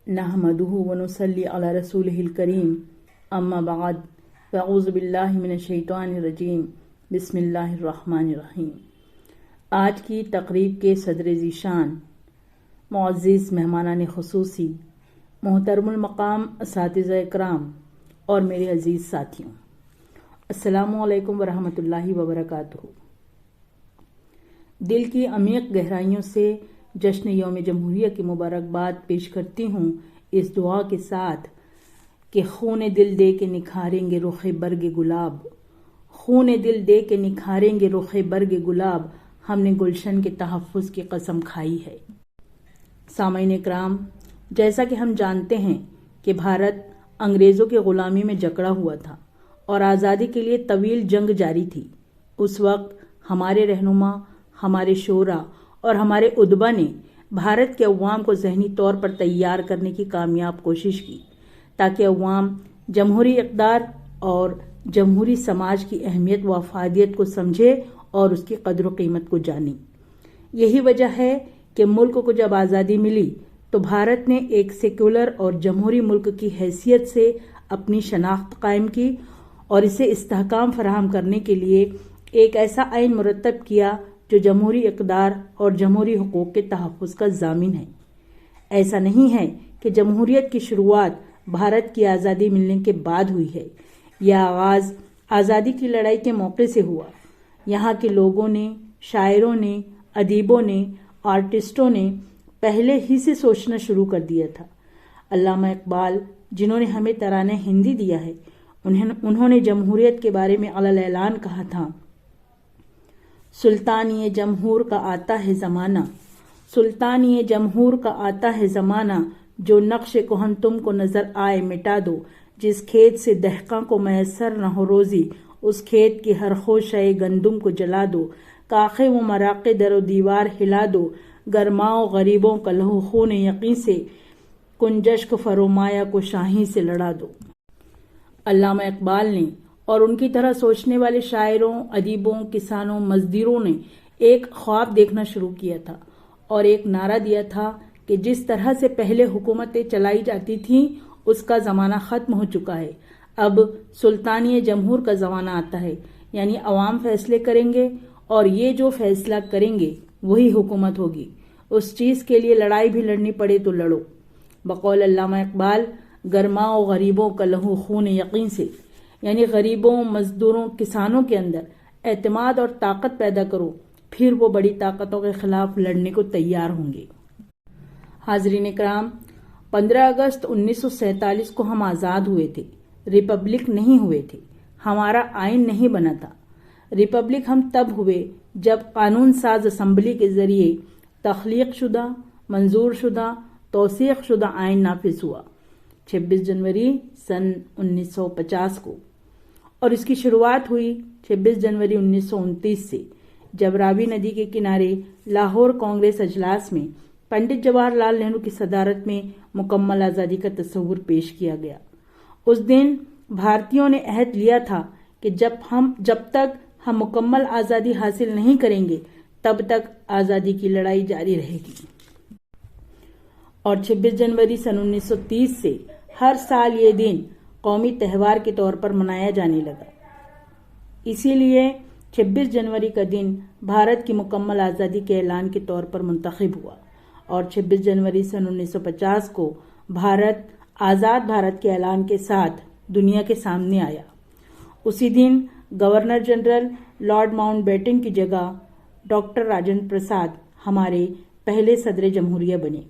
नहमदुहु व नुसल्ली अला रसूलिहिल करीम अम्मा बाद फ़अऊज़ु बिल्लाहि मिनश शैतानिर रजीम बिस्मिल्लाहिर रहमानिर रहीम। आज की तकरीब के सदर ज़ीशान मुअज़्ज़िज़ मेहमानान ख़ुसूसी मोहतरमुल मक़ाम असातिज़ा इकराम और मेरे अज़ीज़ साथियों, अस्सलामु अलैकुम व रहमतुल्लाहि व बरकातुहू। दिल की अमीक़ गहराइयों से जश्न यौम जमहूरिया की मुबारकबाद पेश करती हूँ इस दुआ के साथ कि खून दिल दे के निखारेंगे रुख़े बर्ग गुलाब, खून दिल दे के निखारेंगे रुख़े बर्ग गुलाब, हमने गुलशन के तहफ़्फ़ुज़ की कसम खाई है। सामईन इकराम, जैसा कि हम जानते हैं कि भारत अंग्रेज़ों की ग़ुलामी में जकड़ा हुआ था और आज़ादी के लिए तवील जंग जारी थी। उस वक्त हमारे रहनुमा, हमारे शोरा और हमारे उदबा ने भारत के अवाम को ज़हनी तौर पर तैयार करने की कामयाब कोशिश की ताकि अवाम जमहूरी इक़्तिदार और जमहूरी समाज की अहमियत व अफादियत को समझे और उसकी कदर व कीमत को जाने। यही वजह है कि मुल्क को जब आज़ादी मिली तो भारत ने एक सेक्युलर और जमहूरी मुल्क की हैसियत से अपनी शनाख्त कायम की और इसे इस्तेहकाम फराहम करने के लिए एक ऐसा आइन मुरतब किया जो जमहूरी इक़्तिदार और जमहूरी हुकूक के तहफ़्फ़ुज़ का ज़ामिन है। ऐसा नहीं है कि जमहूरियत की शुरुआत भारत की आज़ादी मिलने के बाद हुई है। यह आगाज़ आज़ादी की लड़ाई के मौके से हुआ। यहाँ के लोगों ने, शायरों ने, अदीबों ने, आर्टिस्टों ने पहले ही से सोचना शुरू कर दिया था। अल्लामा इकबाल, जिन्होंने हमें तराने हिंदी दिया है, उन्होंने जमहूरियत के बारे में अलल ऐलान कहा था, सुल्तानी जमहूर का आता है ज़माना, सुल्तानी जमहूर का आता है ज़माना, जो नक्श कोहन तुमको नज़र आए मिटा दो, जिस खेत से दहका को मैसर न हो रोज़ी, उस खेत की हर खोशे गंदुम को जला दो, काखे व मराक़े दरो दीवार हिला दो, गरमाओ गरीबों का लहू खून यकीन से, कुंजश्क फरोमाया को शाही से लड़ा दो। अल्लामा इकबाल ने और उनकी तरह सोचने वाले शायरों, अदीबों, किसानों, मज़दूरों ने एक ख्वाब देखना शुरू किया था और एक नारा दिया था कि जिस तरह से पहले हुकूमतें चलाई जाती थीं उसका ज़माना ख़त्म हो चुका है। अब सुल्तानी जमहूर का ज़माना आता है, यानी अवाम फैसले करेंगे और ये जो फैसला करेंगे वही हुकूमत होगी। उस चीज़ के लिए लड़ाई भी लड़नी पड़े तो लड़ो। बकौल अल्लामा इकबाल, गरमाओ गरीबों का लहू खून यकीन से, यानी गरीबों, मजदूरों, किसानों के अंदर एतमाद और ताकत पैदा करो, फिर वो बड़ी ताकतों के खिलाफ लड़ने को तैयार होंगे। हाज़रीन इकराम, 15 अगस्त 1947 को हम आज़ाद हुए थे, रिपब्लिक नहीं हुए थे, हमारा आइन नहीं बना था। रिपब्लिक हम तब हुए जब कानून साज असम्बली के जरिए तख्लीक शुदा, मंजूर शुदा, तौसीक़ शुदा आइन नाफिज हुआ 26 जनवरी सन 1950 को, और इसकी शुरुआत हुई 26 जनवरी 1929 से, जब रावी नदी के किनारे लाहौर कांग्रेस अजलास में पंडित जवाहरलाल नेहरू की सदारत में मुकम्मल आज़ादी का तस्वुर पेश किया गया। उस दिन भारतीयों ने अहद लिया था कि जब तक हम मुकम्मल आज़ादी हासिल नहीं करेंगे तब तक आज़ादी की लड़ाई जारी रहेगी। और 26 जनवरी सन 1930 से हर साल ये दिन कौमी त्यौहार के तौर पर मनाया जाने लगा। इसीलिए 26 जनवरी का दिन भारत की मुकम्मल आज़ादी के ऐलान के तौर पर मुंतखब हुआ और 26 जनवरी सन 1950 को भारत आज़ाद भारत के ऐलान के साथ दुनिया के सामने आया। उसी दिन गवर्नर जनरल लॉर्ड माउंटबेटन की जगह डॉक्टर राजेंद्र प्रसाद हमारे पहले सदर जमहूरिया बने।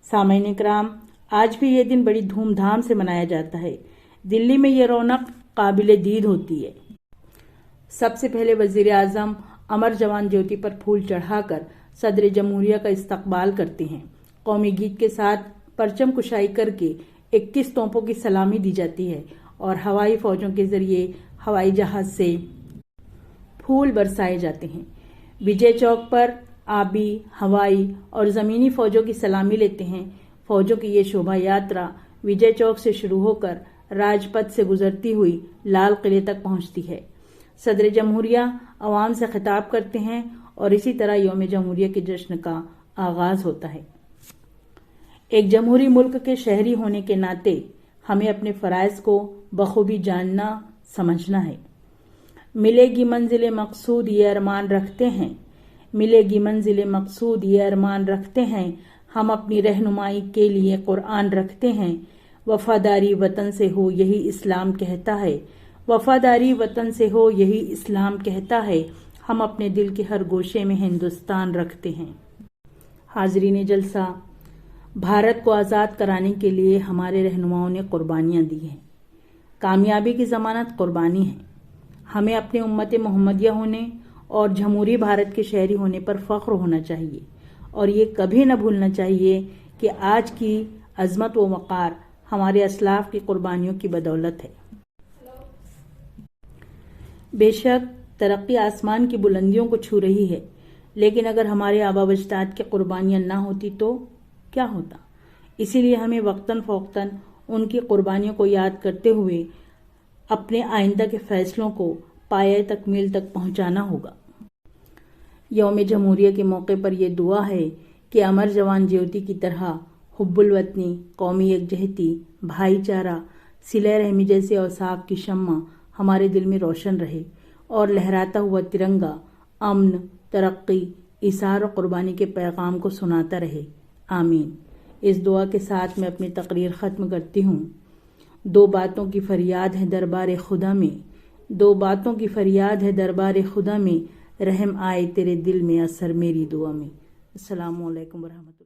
सामईन इकराम, आज भी ये दिन बड़ी धूमधाम से मनाया जाता है। दिल्ली में ये रौनक काबिल दीद होती है। सबसे पहले वज़ीर आज़म अमर जवान ज्योति पर फूल चढ़ाकर सदर जमहूरिया का इस्तकबाल करते हैं। कौमी गीत के साथ परचम कुशाई करके 21 तोपों की सलामी दी जाती है और हवाई फौजों के जरिए हवाई जहाज से फूल बरसाए जाते हैं। विजय चौक पर आबी, हवाई और ज़मीनी फौजों की सलामी लेते हैं। फौजों की ये शोभा यात्रा विजय चौक से शुरू होकर राजपथ से गुजरती हुई लाल किले तक पहुंचती है। सदर जमहूरिया अवाम से खिताब करते हैं और इसी तरह यौम जमहूरिया के जश्न का आगाज होता है। ایک جمہوری ملک کے شہری ہونے کے ناطے ہمیں اپنے فرائض کو بخوبی جاننا سمجھنا ہے۔ ملے گی منزل مقصود یہ ارمان رکھتے ہیں، ملے گی منزل مقصود یہ ارمان رکھتے ہیں، ہم اپنی رہنمائی کے لیے قرآن رکھتے ہیں۔ وفاداری وطن سے ہو یہی اسلام کہتا ہے، وفاداری وطن سے ہو یہی اسلام کہتا ہے، ہم اپنے دل کے ہر گوشے میں ہندوستان رکھتے ہیں۔ حاضرین جلسہ، بھارت کو آزاد کرانے کے لیے ہمارے رہنماؤں نے قربانیاں دی ہیں۔ کامیابی کی ضمانت قربانی ہے۔ ہمیں اپنے امت محمدیہ ہونے اور جمہوری بھارت کے شہری ہونے پر فخر ہونا چاہیے، اور یہ کبھی نہ بھولنا چاہیے کہ آج کی عظمت و وقار ہمارے اسلاف کی قربانیوں کی بدولت ہے۔ بے شک ترقی آسمان کی بلندیوں کو چھو رہی ہے، لیکن اگر ہمارے آبا و اجداد کی قربانیاں نہ ہوتی تو کیا ہوتا؟ اسی لیے ہمیں وقتاً فوقتاً ان کی قربانیوں کو یاد کرتے ہوئے اپنے آئندہ کے فیصلوں کو پایۂ تکمیل تک پہنچانا ہوگا۔ یوم جمہوریہ کے موقع پر یہ دعا ہے کہ امر جوان جیوتی کی طرح حب الوطنی، قومی یکجہتی، بھائی چارہ، صلہ رحمی جیسے اوصاف کی شمع ہمارے دل میں روشن رہے اور لہراتا ہوا ترنگا امن، ترقی، ایثار و قربانی کے پیغام کو سناتا رہے۔ آمین۔ اس دعا کے ساتھ میں اپنی تقریر ختم کرتی ہوں۔ دو باتوں کی فریاد ہے دربار خدا میں، دو باتوں کی فریاد ہے دربار خدا میں، رحم آئے تیرے دل میں، اثر میری دعا میں۔ السلام علیکم ورحمۃ اللہ۔